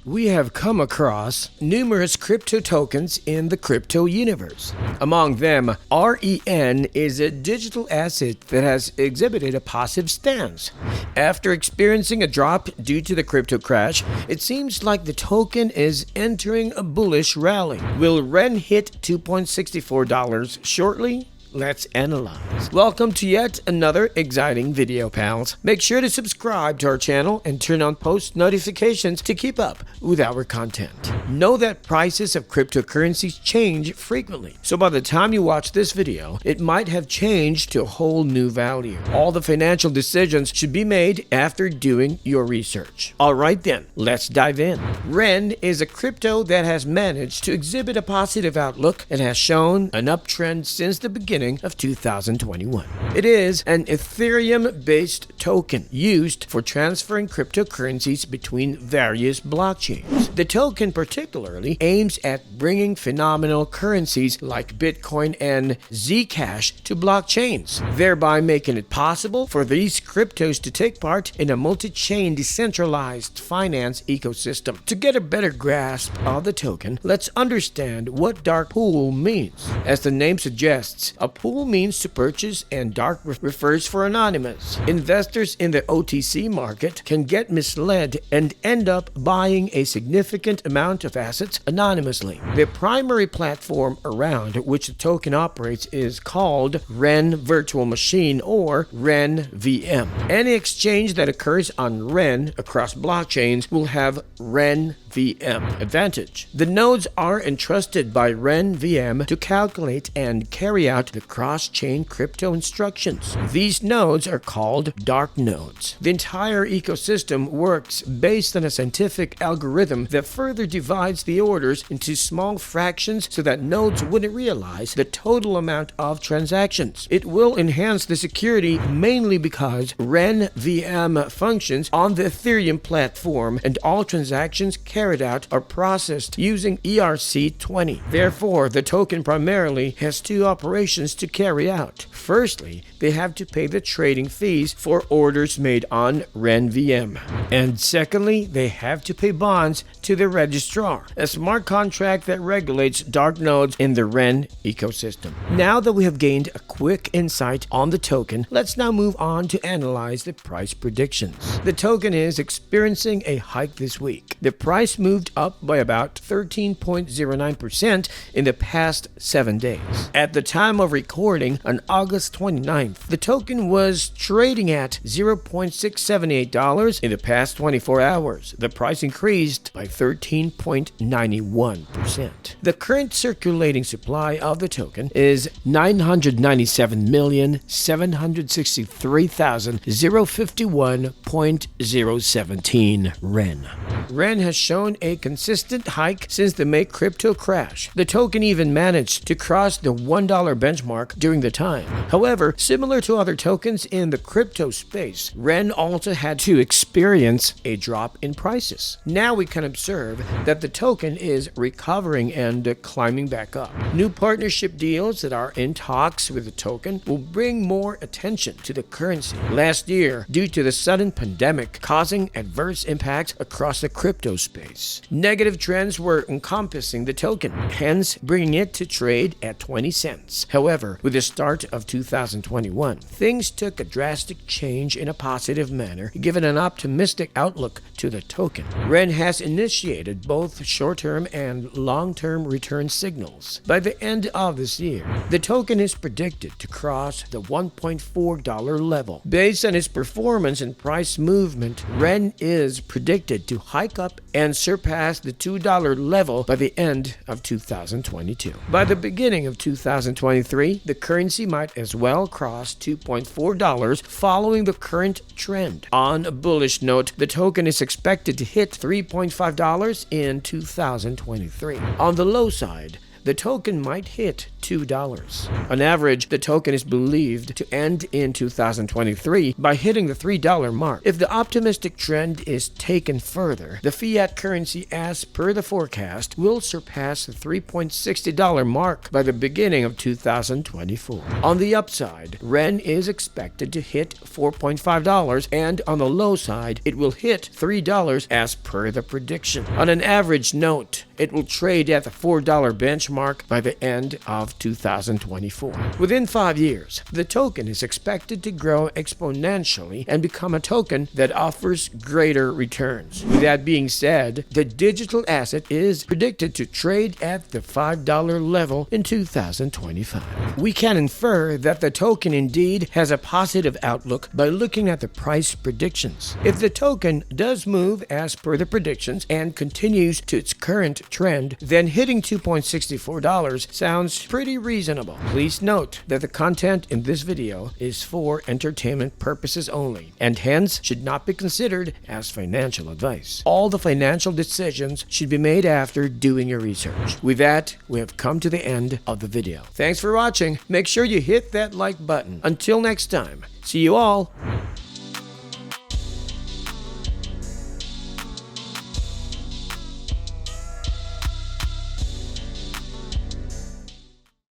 We have come across numerous crypto tokens in the crypto universe. Among them, REN is a digital asset that has exhibited a positive stance. After experiencing a drop due to the crypto crash, it seems like the token is entering a bullish rally. Will REN hit $2.64 shortly? Let's analyze. Welcome to yet another exciting video, pals. Make sure to subscribe to our channel and turn on post notifications to keep up with our content. Know that prices of cryptocurrencies change frequently, so by the time you watch this video, it might have changed to a whole new value. All the financial decisions should be made after doing your research. Alright then, let's dive in. REN is a crypto that has managed to exhibit a positive outlook and has shown an uptrend since the beginning of 2021. It is an Ethereum-based token used for transferring cryptocurrencies between various blockchains. The token particularly aims at bringing phenomenal currencies like Bitcoin and Zcash to blockchains, thereby making it possible for these cryptos to take part in a multi-chain decentralized finance ecosystem. To get a better grasp of the token, let's understand what dark pool means. As the name suggests, a pool means to purchase and dark refers for anonymous. Investors in the OTC market can get misled and end up buying a significant amount of assets anonymously. The primary platform around which the token operates is called REN Virtual Machine or RENVM. Any exchange that occurs on REN across blockchains will have RENVM advantage. The nodes are entrusted by RENVM to calculate and carry out the cross-chain crypto instructions. These nodes are called dark nodes. The entire ecosystem works based on a scientific algorithm that further divides the orders into small fractions so that nodes wouldn't realize the total amount of transactions. It will enhance the security mainly because RENVM functions on the Ethereum platform and all transactions carried out are processed using ERC20. Therefore, the token primarily has two operations to carry out. Firstly, they have to pay the trading fees for orders made on RENVM. And secondly, they have to pay bonds to the registrar, a smart contract that regulates dark nodes in the REN ecosystem. Now that we have gained a quick insight on the token, let's now move on to analyze the price predictions. The token is experiencing a hike this week. The price moved up by about 13.09% in the past 7 days. At the time of recording on August 29th, the token was trading at $0.678 in the past 24 hours. The price increased by 13.91%. The current circulating supply of the token is 997,763,051.017 REN. REN has shown a consistent hike since the May crypto crash. The token even managed to cross the $1 benchmark during the time. However, similar to other tokens in the crypto space, REN also had to experience a drop in prices. Now we can observe that the token is recovering and climbing back up. New partnership deals that are in talks with the token will bring more attention to the currency. Last year, due to the sudden pandemic causing adverse impacts across the crypto space, negative trends were encompassing the token, hence bringing it to trade at 20 cents. However, with the start of 2021, things took a drastic change in a positive manner, given an optimistic outlook to the token. REN has initiated both short-term and long-term return signals. By the end of this year, the token is predicted to cross the $1.4 level. Based on its performance and price movement, REN is predicted to hike up and surpass the $2 level by the end of 2022. By the beginning of 2023, the currency might as well cross $2.4 following the current trend. On a bullish note, the token is expected to hit $3.5 in 2023. On the low side, the token might hit $2. On average, the token is believed to end in 2023 by hitting the $3 mark. If the optimistic trend is taken further, the fiat currency, as per the forecast, will surpass the $3.60 mark by the beginning of 2024. On the upside, REN is expected to hit $4.5, and on the low side, it will hit $3 as per the prediction. On an average note, it will trade at the $4 benchmark by the end of 2024. Within 5 years, the token is expected to grow exponentially and become a token that offers greater returns. With that being said, the digital asset is predicted to trade at the $5 level in 2025. We can infer that the token indeed has a positive outlook by looking at the price predictions. If the token does move as per the predictions and continues to its current trend, then hitting $2.64 sounds pretty reasonable. Please note that the content in this video is for entertainment purposes only, and hence should not be considered as financial advice. All the financial decisions should be made after doing your research. With that, we have come to the end of the video. Thanks for watching. Make sure you hit that like button. Until next time, see you all